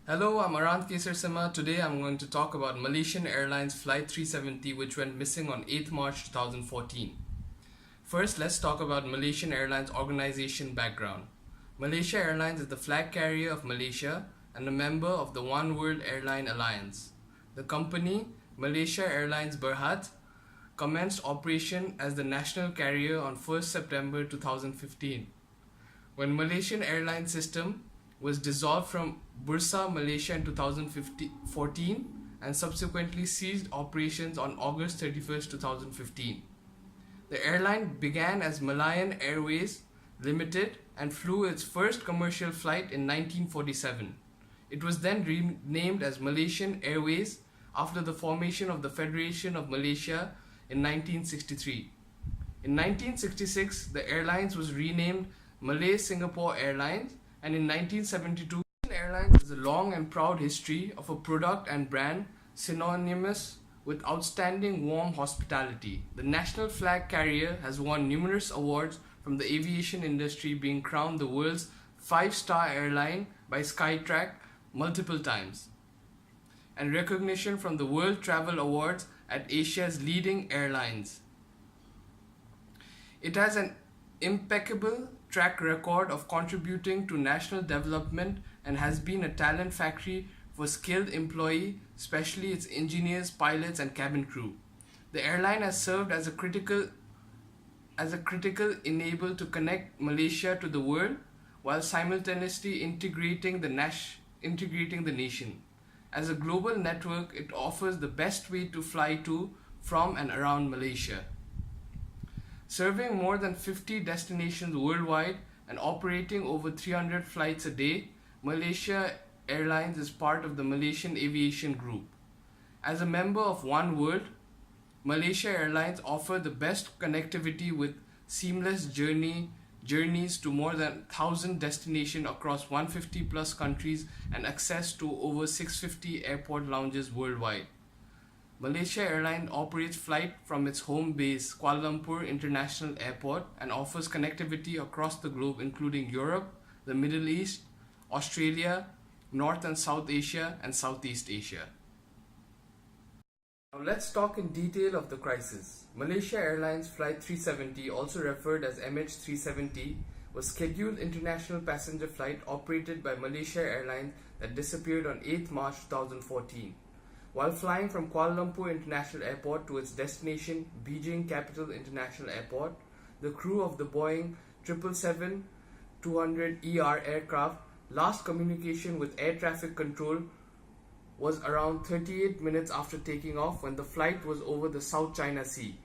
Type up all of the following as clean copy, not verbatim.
Hello, I'm Arhant Keshar Simha. Today I'm going to talk about Malaysian Airlines Flight 370 which went missing on 8th March 2014. First, let's talk about Malaysian Airlines organization background. Malaysia Airlines is the flag carrier of Malaysia and a member of the One World Airline Alliance. The company, Malaysia Airlines Berhad, commenced operation as the national carrier on 1st September 2015. When Malaysian airline system was dissolved from Bursa Malaysia in 2014 and subsequently ceased operations on August 31st, 2015. The airline began as Malayan Airways Limited and flew its first commercial flight in 1947. It was then renamed as Malaysian Airways after the formation of the Federation of Malaysia in 1963. In 1966, the airlines was renamed Malay Singapore Airlines, and in 1972, Airlines has a long and proud history of a product and brand synonymous with outstanding warm hospitality. The national flag carrier has won numerous awards from the aviation industry, being crowned the world's 5-star airline by Skytrack multiple times, and recognition from the World Travel Awards at Asia's leading airlines. It has an impeccable track record of contributing to national development and has been a talent factory for skilled employees, especially its engineers, pilots, and cabin crew. The airline has served as a critical enabler to connect Malaysia to the world while simultaneously integrating the nation. As a global network, it offers the best way to fly to, from, and around Malaysia. Serving more than 50 destinations worldwide and operating over 300 flights a day, Malaysia Airlines is part of the Malaysian Aviation Group. As a member of One World, Malaysia Airlines offer the best connectivity with seamless journeys to more than 1,000 destinations across 150 plus countries and access to over 650 airport lounges worldwide. Malaysia Airlines operates flights from its home base, Kuala Lumpur International Airport, and offers connectivity across the globe, including Europe, the Middle East, Australia, North and South Asia, and Southeast Asia. Now let's talk in detail of the crisis. Malaysia Airlines Flight 370, also referred as MH370, was scheduled international passenger flight operated by Malaysia Airlines that disappeared on 8th March 2014. While flying from Kuala Lumpur International Airport to its destination, Beijing Capital International Airport, the crew of the Boeing 777-200ER aircraft last communication with air traffic control was around 38 minutes after taking off, when the flight was over the South China Sea.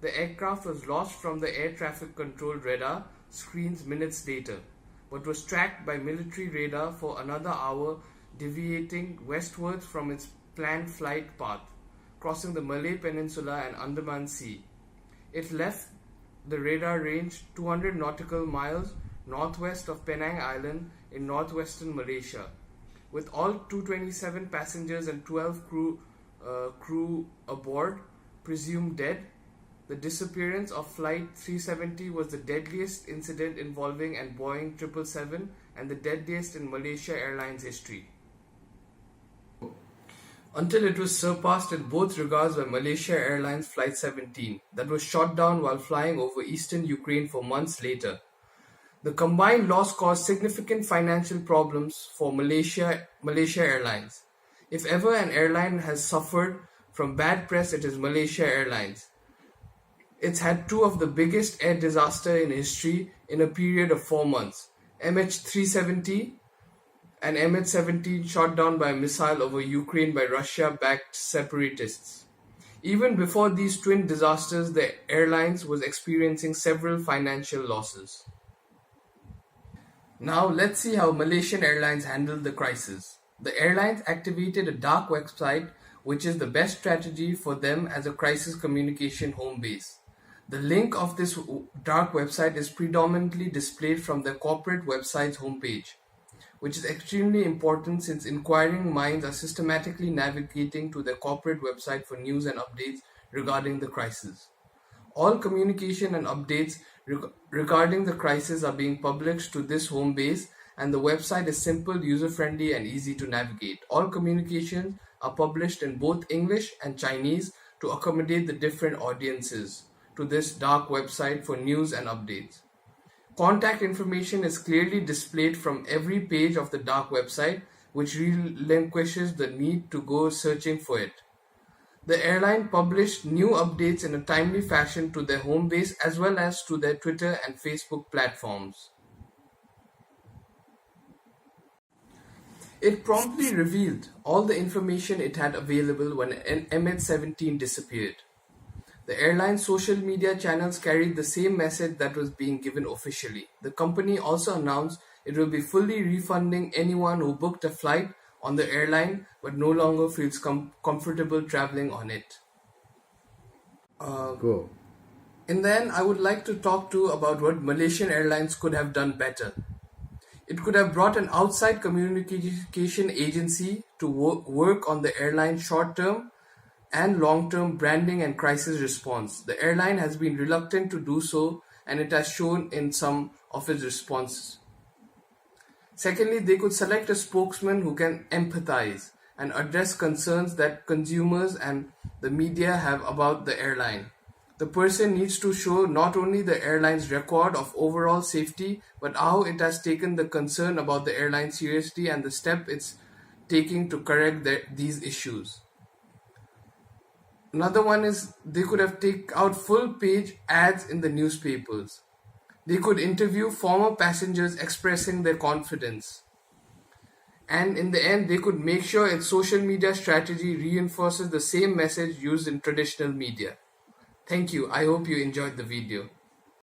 The aircraft was lost from the air traffic control radar screens minutes later, but was tracked by military radar for another hour, deviating westwards from its planned flight path, crossing the Malay Peninsula and Andaman Sea. It left the radar range 200 nautical miles northwest of Penang Island in northwestern Malaysia. With all 227 passengers and 12 crew aboard presumed dead, the disappearance of Flight 370 was the deadliest incident involving an Boeing 777 and the deadliest in Malaysia Airlines history, until it was surpassed in both regards by Malaysia Airlines Flight 17, that was shot down while flying over eastern Ukraine for months later. The combined loss caused significant financial problems for Malaysia Airlines. If ever an airline has suffered from bad press, it is Malaysia Airlines. It's had two of the biggest air disasters in history in a period of 4 months. MH370 and MH17 shot down by a missile over Ukraine by Russia-backed separatists. Even before these twin disasters, the airlines was experiencing several financial losses. Now let's see how Malaysian Airlines handled the crisis. The airlines activated a dark website, which is the best strategy for them as a crisis communication home base. The link of this dark website is predominantly displayed from the corporate website's homepage, which is extremely important since inquiring minds are systematically navigating to their corporate website for news and updates regarding the crisis. All communication and updates regarding the crisis are being published to this home base, and the website is simple, user-friendly, and easy to navigate. All communications are published in both English and Chinese to accommodate the different audiences to this dark website for news and updates. Contact information is clearly displayed from every page of the dark website, which relinquishes the need to go searching for it. The airline published new updates in a timely fashion to their home base as well as to their Twitter and Facebook platforms. It promptly revealed all the information it had available when MH17 disappeared. The airline's social media channels carried the same message that was being given officially. The company also announced it will be fully refunding anyone who booked a flight on the airline but no longer feels comfortable traveling on it. Go. And then I would like to talk to about what Malaysian Airlines could have done better. It could have brought an outside communication agency to work on the airline's short-term and long-term branding and crisis response. The airline has been reluctant to do so, and it has shown in some of its responses. Secondly, they could select a spokesman who can empathize and address concerns that consumers and the media have about the airline. The person needs to show not only the airline's record of overall safety, but how it has taken the concern about the airline seriously and the step it's taking to correct these issues. Another one is they could have taken out full page ads in the newspapers. They could interview former passengers expressing their confidence. And in the end, they could make sure its social media strategy reinforces the same message used in traditional media. Thank you. I hope you enjoyed the video.